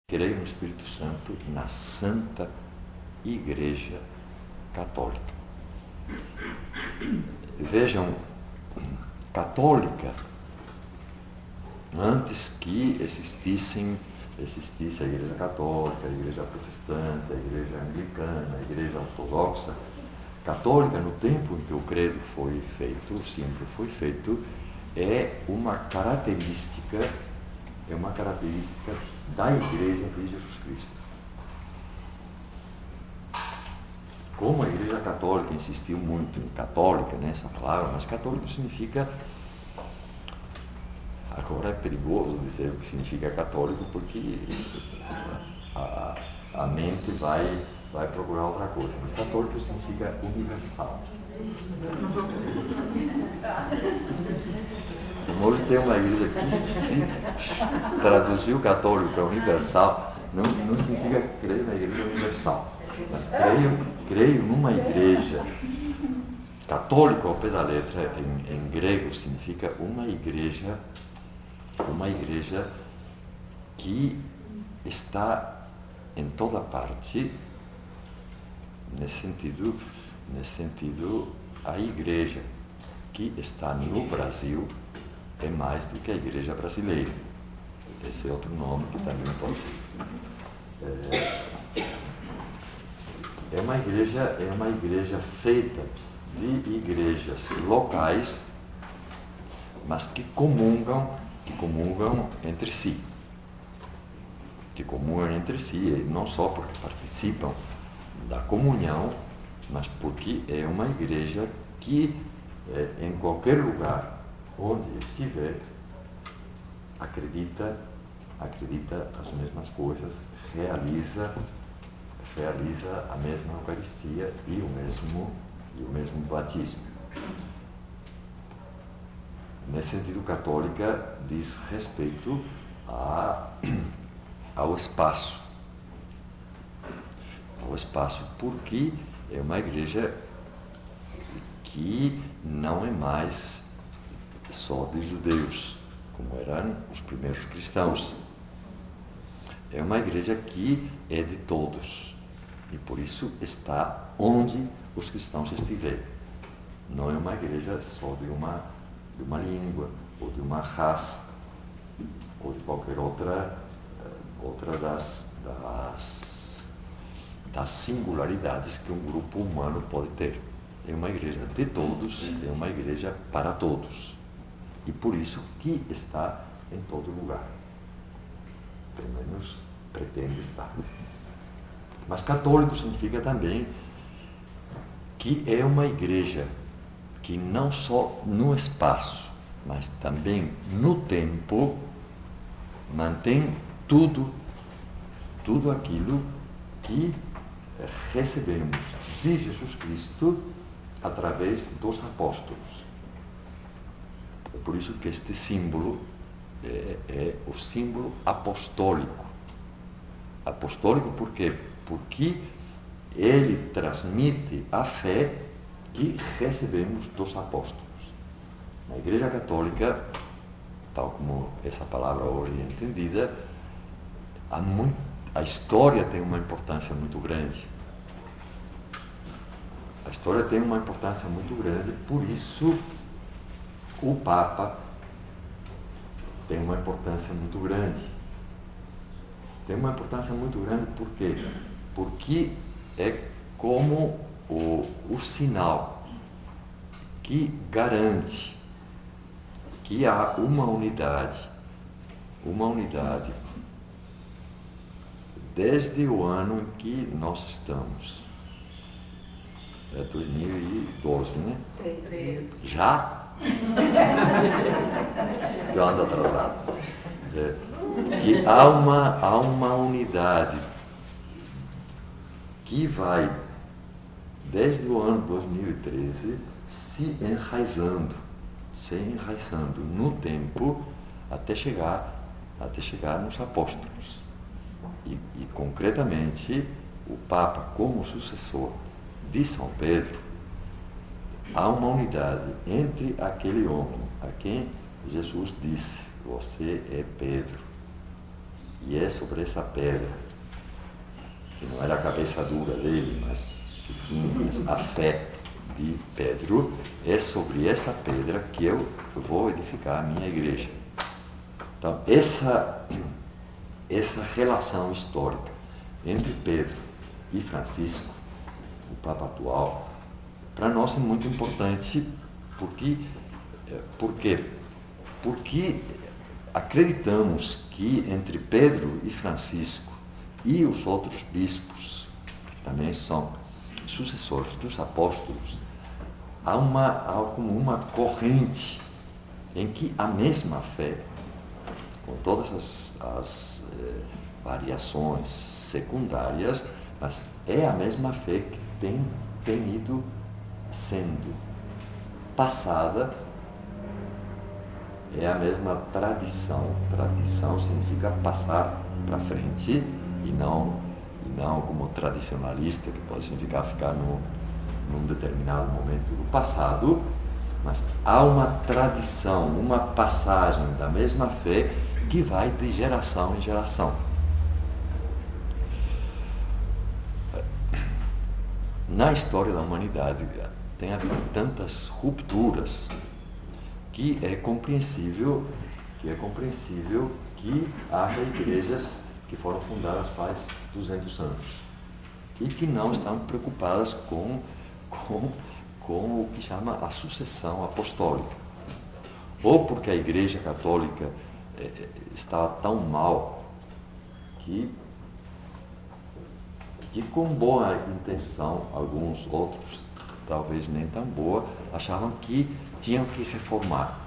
Creio no Espírito Santo, na Santa Igreja Católica. Vejam, católica, antes que existisse a Igreja Católica, a Igreja Protestante, a Igreja Anglicana, a Igreja Ortodoxa, católica, no tempo em que o credo foi feito, sempre foi feito, é uma característica da Igreja de Jesus Cristo. Como a Igreja Católica insistiu muito em católica, nessa palavra, mas católico significa, agora é perigoso dizer o que significa católico, porque a mente vai procurar outra coisa, mas católico significa universal. Hoje tem uma igreja que, se traduzir o católico para universal, não significa crer na igreja universal, mas creio numa igreja católica ao pé da letra, em grego, significa uma igreja que está em toda parte. Nesse sentido, a igreja que está no Brasil é mais do que a igreja brasileira. Esse é outro nome que também pode ser. É uma igreja feita de igrejas locais, mas que comungam entre si. Que comungam entre si, não só porque participam da comunhão, mas porque é uma igreja que, em qualquer lugar onde estiver, acredita as mesmas coisas, realiza a mesma Eucaristia e o mesmo batismo. Nesse sentido, católica diz respeito ao espaço, porque é uma igreja que não é mais só de judeus, como eram os primeiros cristãos. É uma igreja que é de todos, e por isso está onde os cristãos estiverem. Não é uma igreja só de uma língua, ou de uma raça, ou de qualquer outra das singularidades que um grupo humano pode ter. É uma igreja de todos, é uma igreja para todos. E por isso que está em todo lugar. Pelo menos pretende estar. Mas católico significa também que é uma igreja que não só no espaço, mas também no tempo, mantém tudo aquilo que recebemos de Jesus Cristo através dos apóstolos. É por isso que este símbolo é o símbolo apostólico. Apostólico por quê? Porque ele transmite a fé que recebemos dos apóstolos. Na Igreja Católica, tal como essa palavra hoje é entendida, a história tem uma importância muito grande. A história tem uma importância muito grande, por isso o Papa tem uma importância muito grande. Tem uma importância muito grande por quê? Porque é como o sinal que garante que há uma unidade desde o ano em que nós estamos. É 2012, né? 13. Já? Eu ando atrasado. Que há uma unidade que vai, desde o ano 2013, se enraizando no tempo até chegar nos apóstolos. E concretamente, o Papa, como sucessor de São Pedro, há uma unidade entre aquele homem a quem Jesus disse: você é Pedro, E é sobre essa pedra, que não era a cabeça dura dele, mas que tinha a fé de Pedro, é sobre essa pedra que eu vou edificar a minha igreja. Então, essa relação histórica entre Pedro e Francisco, o Papa atual, para nós é muito importante, porque acreditamos que entre Pedro e Francisco e os outros bispos, que também são sucessores dos apóstolos, há como uma corrente em que a mesma fé, com todas as variações secundárias, mas é a mesma fé que tem ido sendo passada, é a mesma tradição. Tradição significa passar para frente e não como tradicionalista, que pode significar ficar num determinado momento do passado, mas há uma tradição, uma passagem da mesma fé que vai de geração em geração. Na história da humanidade tem havido tantas rupturas que é compreensível que haja igrejas que foram fundadas faz 200 anos e que não estão preocupadas com o que chama a sucessão apostólica. Ou porque a Igreja Católica está tão mal que com boa intenção, alguns outros, talvez nem tão boa, achavam que tinham que reformar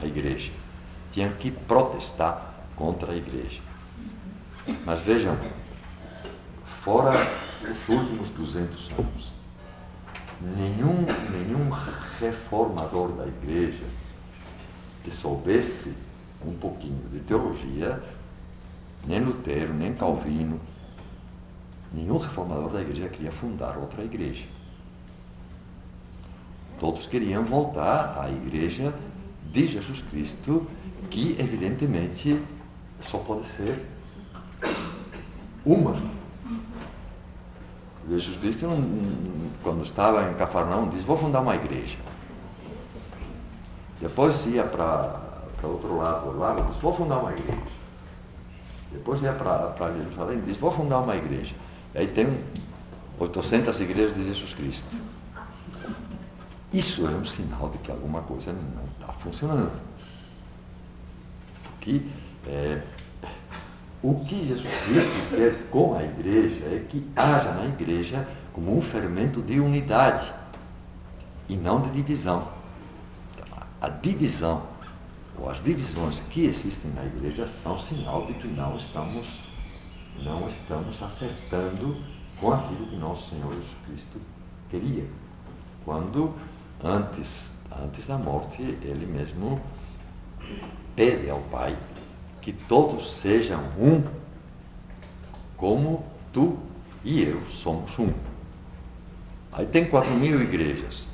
a Igreja, tinham que protestar contra a Igreja. Mas vejam, fora os últimos 200 anos, nenhum reformador da Igreja que soubesse um pouquinho de teologia, nem Lutero, nem Calvino, nenhum reformador da Igreja queria fundar outra igreja. Todos queriam voltar à Igreja de Jesus Cristo, que evidentemente só pode ser uma. Jesus Cristo, quando estava em Cafarnaum, disse: vou fundar uma igreja. Depois ia para outro lado do lago, disse: vou fundar uma igreja. Depois ia para Jerusalém, disse: vou fundar uma igreja. E aí tem 800 igrejas de Jesus Cristo. Isso é um sinal de que alguma coisa não está funcionando. O que Jesus Cristo quer com a igreja é que haja na igreja como um fermento de unidade e não de divisão. A divisão ou as divisões que existem na igreja são sinal de que não estamos acertando com aquilo que nosso Senhor Jesus Cristo queria. Quando, antes da morte, ele mesmo pede ao Pai que todos sejam um, como tu e eu somos um. Aí tem 4.000 igrejas,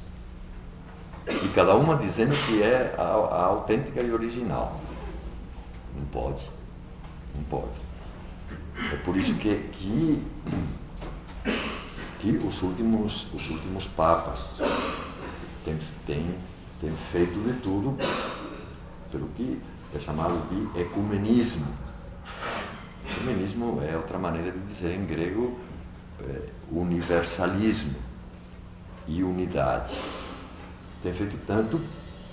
e cada uma dizendo que é a autêntica e original. Não pode. É por isso que os últimos papas têm feito de tudo pelo que é chamado de ecumenismo. Ecumenismo é outra maneira de dizer em grego universalismo e unidade. Tem feito tanto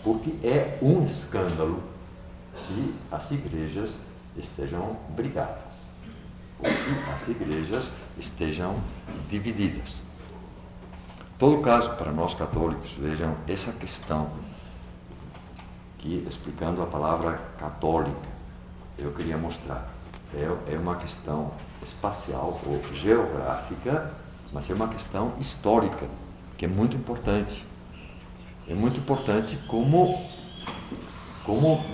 porque é um escândalo que as igrejas estejam brigadas, ou que as igrejas estejam divididas. Em todo caso, para nós católicos, vejam essa questão que, explicando a palavra católica, eu queria mostrar. É uma questão espacial ou geográfica, mas é uma questão histórica, que é muito importante. É muito importante como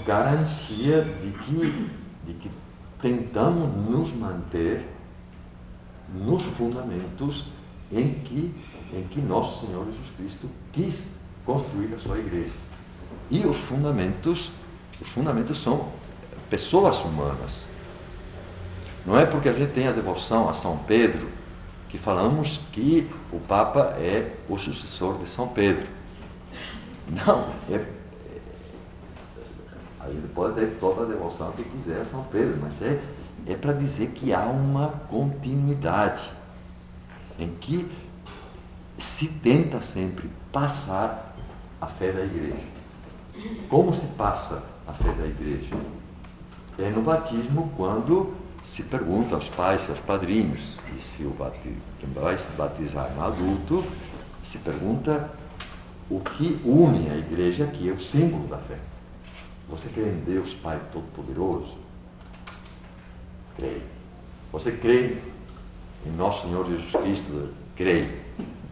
garantia de que tentamos nos manter nos fundamentos em que nosso Senhor Jesus Cristo quis construir a sua igreja. E os fundamentos são pessoas humanas. Não é porque a gente tem a devoção a São Pedro que falamos que o Papa é o sucessor de São Pedro. Não, a gente pode ter toda a devoção que quiser a São Pedro, mas é para dizer que há uma continuidade em que se tenta sempre passar a fé da Igreja. Como se passa a fé da Igreja? É no batismo, quando se pergunta aos pais e aos padrinhos, e se quem vai se batizar no adulto, se pergunta o que une a Igreja, que é o símbolo da fé. Você crê em Deus Pai Todo-Poderoso? Creio. Você crê em Nosso Senhor Jesus Cristo? Creio.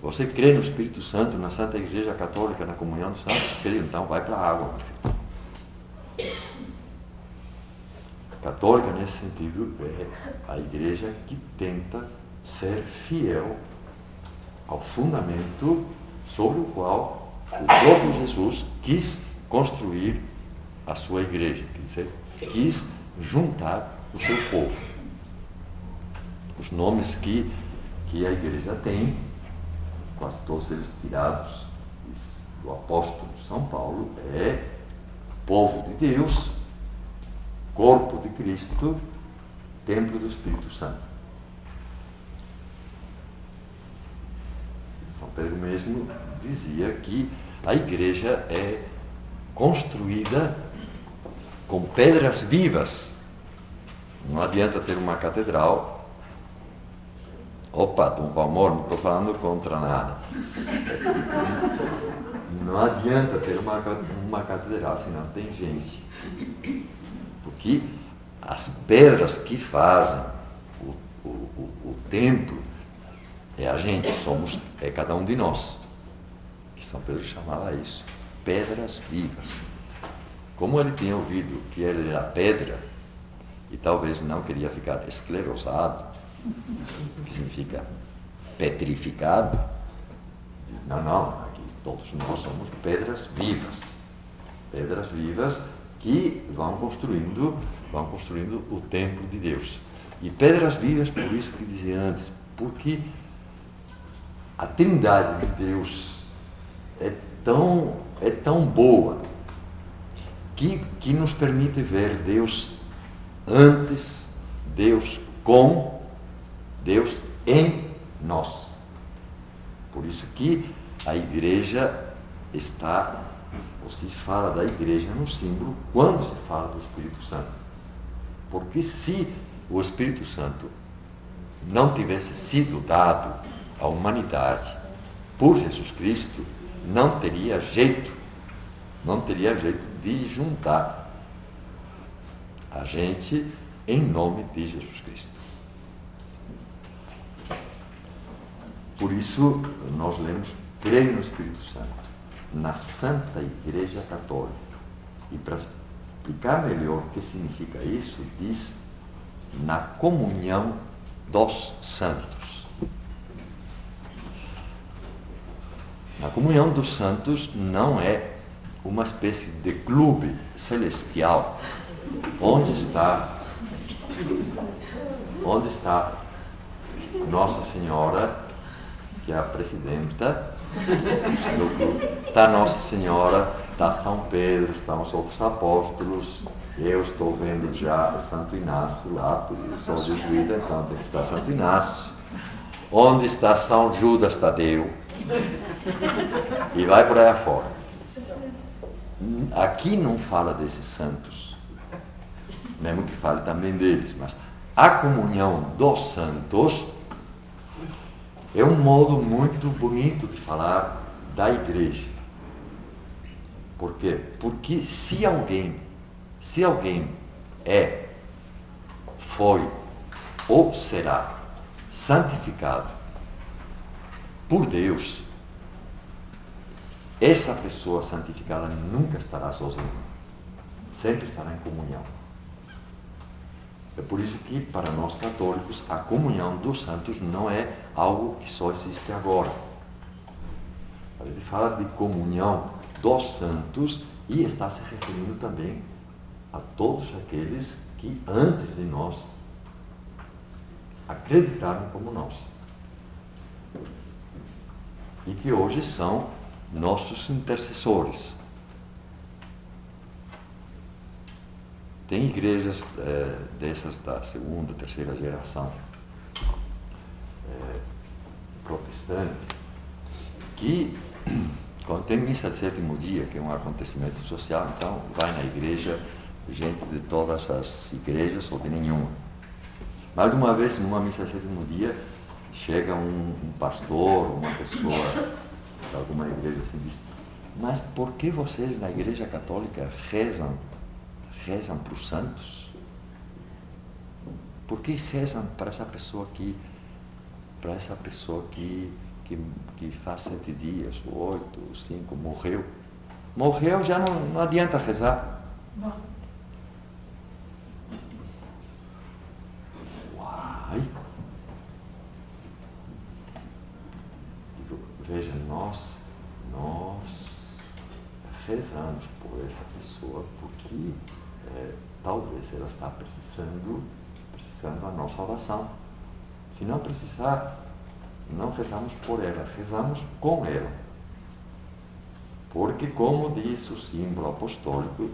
Você crê no Espírito Santo, na Santa Igreja Católica, na comunhão dos santos? Creio. Então vai para a água, meu filho. Católica, nesse sentido, é a Igreja que tenta ser fiel ao fundamento sobre o qual o próprio Jesus quis construir a sua Igreja, quer dizer, quis juntar o seu povo. Os nomes que a Igreja tem, quase todos eles tirados do apóstolo São Paulo, é povo de Deus, corpo de Cristo, templo do Espírito Santo. São Pedro mesmo dizia que a Igreja é construída com pedras vivas. Não adianta ter uma catedral. Opa, Dom Valmor, não estou falando contra nada. Não adianta ter uma catedral, senão tem gente. Porque as pedras que fazem o templo é a gente, é cada um de nós. Que São Pedro chamava isso, pedras vivas. Como ele tinha ouvido que ele era pedra, e talvez não queria ficar esclerosado, que significa petrificado, diz, não, aqui todos nós somos pedras vivas que vão construindo o templo de Deus. E pedras vivas, por isso que dizia antes, porque a Trindade de Deus é tão boa que nos permite ver Deus antes, Deus com, Deus em nós. Por isso que a Igreja está, ou se fala da Igreja no símbolo, quando se fala do Espírito Santo. Porque se o Espírito Santo não tivesse sido dado à humanidade por Jesus Cristo, não teria jeito de juntar a gente em nome de Jesus Cristo. Por isso, nós lemos, creio no Espírito Santo, na Santa Igreja Católica. E para explicar melhor o que significa isso, diz na comunhão dos santos. Na comunhão dos santos não é uma espécie de clube celestial onde está Nossa Senhora, que é a presidenta do clube, está Nossa Senhora, está São Pedro, estão os outros apóstolos, eu estou vendo já Santo Inácio lá, porque eu sou jesuíta, então tem que estar Santo Inácio, onde está São Judas Tadeu, e vai por aí afora. Aqui não fala desses santos, mesmo que fale também deles, mas a comunhão dos santos é um modo muito bonito de falar da Igreja. Por quê? Porque se alguém foi ou será santificado por Deus, essa pessoa santificada nunca estará sozinha, sempre estará em comunhão. É por isso que, para nós católicos, a comunhão dos santos não é algo que só existe agora. A gente fala de comunhão dos santos e está se referindo também a todos aqueles que antes de nós acreditaram como nós. E que hoje são nossos intercessores. Tem igrejas dessas da segunda, terceira geração protestante que, quando tem missa de sétimo dia, que é um acontecimento social, então vai na igreja gente de todas as igrejas ou de nenhuma. Mais de uma vez, numa missa de sétimo dia, chega um pastor, uma pessoa de alguma igreja assim, diz: mas por que vocês na igreja católica rezam para os santos? Por que rezam para essa pessoa que faz 7 dias, 8, 5, morreu? Morreu, já não adianta rezar. Uai! Veja, nós rezamos por essa pessoa porque talvez ela está precisando da nossa oração. Se não precisar, não rezamos por ela, rezamos com ela. Porque, como diz o símbolo apostólico,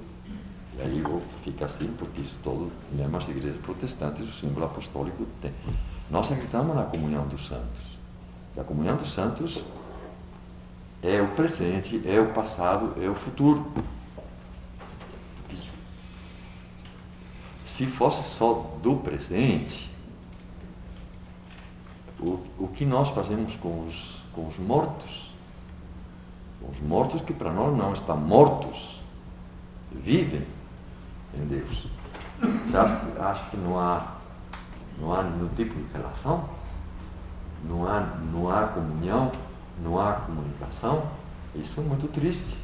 e aí fica assim, porque isso todo, mesmo as igrejas protestantes, o símbolo apostólico tem. Nós acreditamos na comunhão dos santos. E a comunhão dos santos é o presente, é o passado, é o futuro. Se fosse só do presente, o que nós fazemos com os mortos? Os mortos que para nós não estão mortos, vivem em Deus. Você acha que não há nenhum tipo de relação? Não há comunhão? Não há comunicação? Isso é muito triste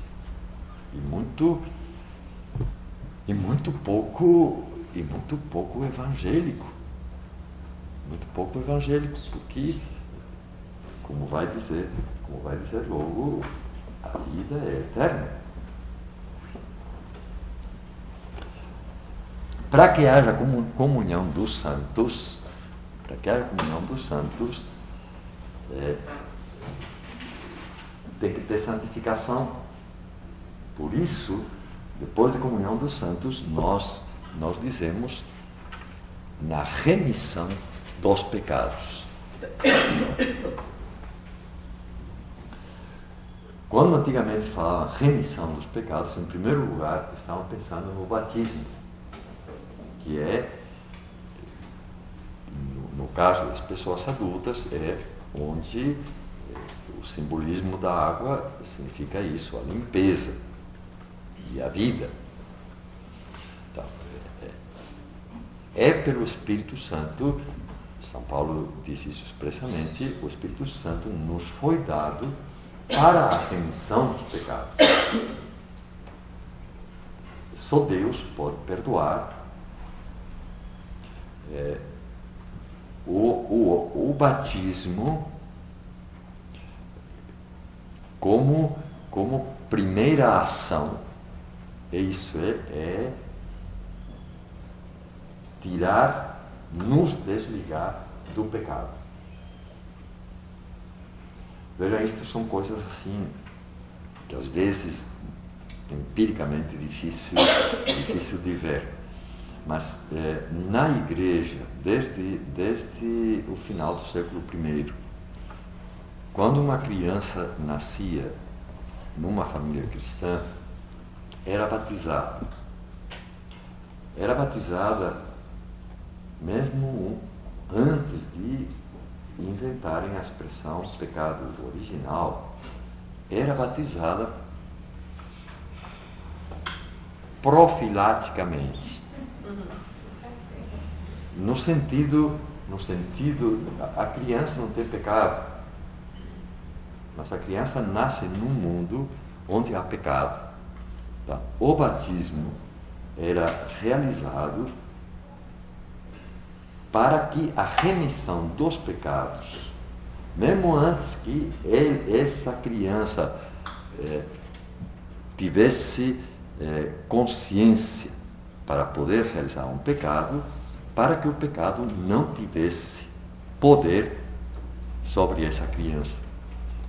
e muito pouco evangélico. Muito pouco evangélico, porque, como vai dizer logo, a vida é eterna. Para que haja comunhão dos santos, tem que ter santificação. Por isso, depois da comunhão dos santos, nós dizemos na remissão dos pecados. Quando antigamente falavam remissão dos pecados, em primeiro lugar estavam pensando no batismo, que é, no caso das pessoas adultas, é onde o simbolismo da água significa isso, a limpeza e a vida. Então, é pelo Espírito Santo, São Paulo diz isso expressamente, o Espírito Santo nos foi dado para a remissão dos pecados. Só Deus pode perdoar. O batismo como primeira ação, é tirar, nos desligar do pecado. Veja, isto são coisas assim, que às vezes, empiricamente, difícil de ver. Mas na igreja, desde o final do século I, quando uma criança nascia numa família cristã, era batizada. Era batizada mesmo antes de inventarem a expressão pecado original. Era batizada profilaticamente. No sentido, a criança não tem pecado, mas a criança nasce num mundo onde há pecado. Tá? O batismo era realizado para que a remissão dos pecados, mesmo antes que essa criança tivesse consciência para poder realizar um pecado, para que o pecado não tivesse poder sobre essa criança,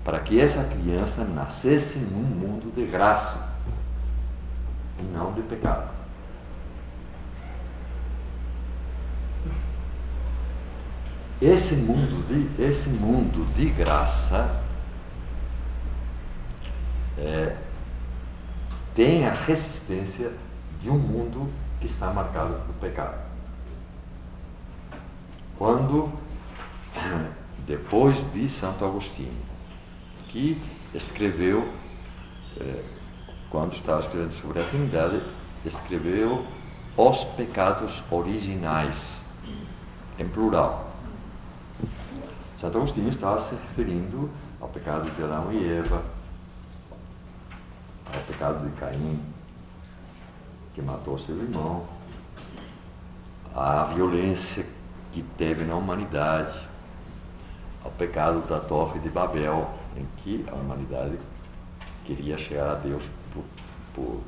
para que essa criança nascesse num mundo de graça e não de pecado. Esse mundo de graça tem a resistência de um mundo que está marcado pelo pecado. Quando, depois de Santo Agostinho, que escreveu, quando estava escrevendo sobre a Trindade, escreveu os pecados originais, em plural. Santo Agostinho estava se referindo ao pecado de Adão e Eva, ao pecado de Caim, que matou seu irmão, à violência que teve na humanidade, ao pecado da Torre de Babel, em que a humanidade queria chegar a Deus por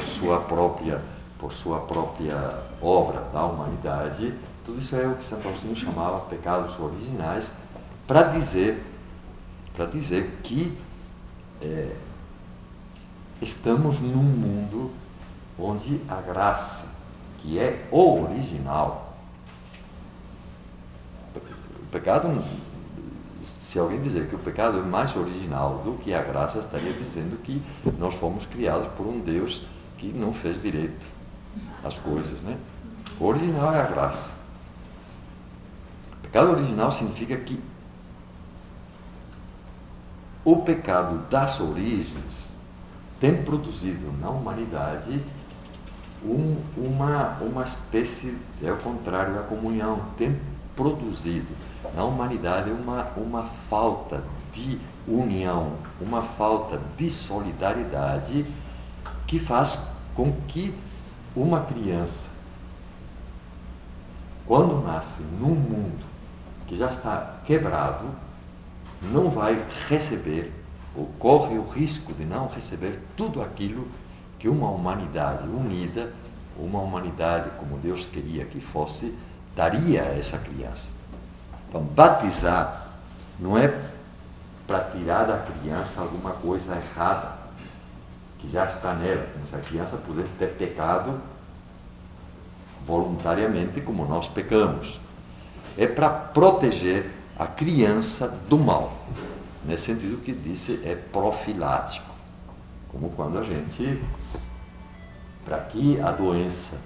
sua própria obra da humanidade. Tudo isso é o que Santo Agostinho chamava pecados originais, para dizer que estamos num mundo onde a graça, que é o original, o pecado, se alguém dizer que o pecado é mais original do que a graça, estaria dizendo que nós fomos criados por um Deus que não fez direito às coisas, né? O original é a graça. O pecado original significa que o pecado das origens tem produzido na humanidade uma espécie, é o contrário da comunhão, tem produzido na humanidade uma falta de união, uma falta de solidariedade, que faz com que uma criança, quando nasce num mundo que já está quebrado, não vai receber, ou corre o risco de não receber tudo aquilo que uma humanidade unida, uma humanidade como Deus queria que fosse, daria a essa criança. Então, batizar não é para tirar da criança alguma coisa errada que já está nela, como se a criança pudesse ter pecado voluntariamente como nós pecamos. É para proteger a criança do mal. Nesse sentido que disse, é profilático. Como quando a gente, para que a doença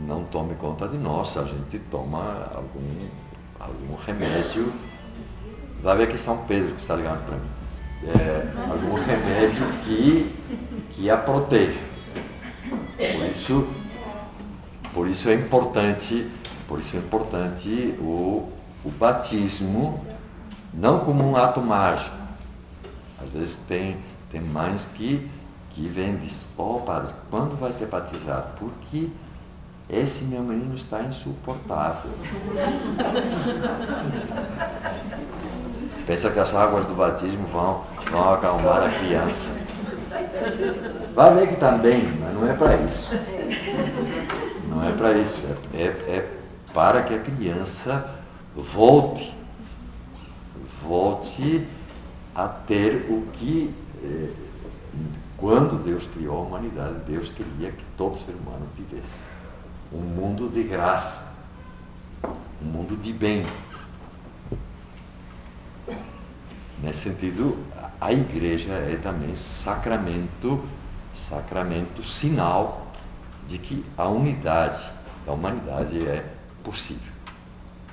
não tome conta de nós, a gente toma algum remédio. Vai ver que São Pedro que está ligando para mim. Algum remédio que a proteja. Por isso é importante o batismo, não como um ato mágico. Às vezes tem mães que vêm e dizem: padre, quando vai ter batizado? Porque esse meu menino está insuportável. Pensa que as águas do batismo vão acalmar a criança. Vai ver que também, mas não é para isso. Não é para isso. É para que a criança volte a ter o que, quando Deus criou a humanidade, Deus queria que todo ser humano tivesse. Um mundo de graça, um mundo de bem. Nesse sentido, a igreja é também sacramento, sinal de que a unidade da humanidade é possível.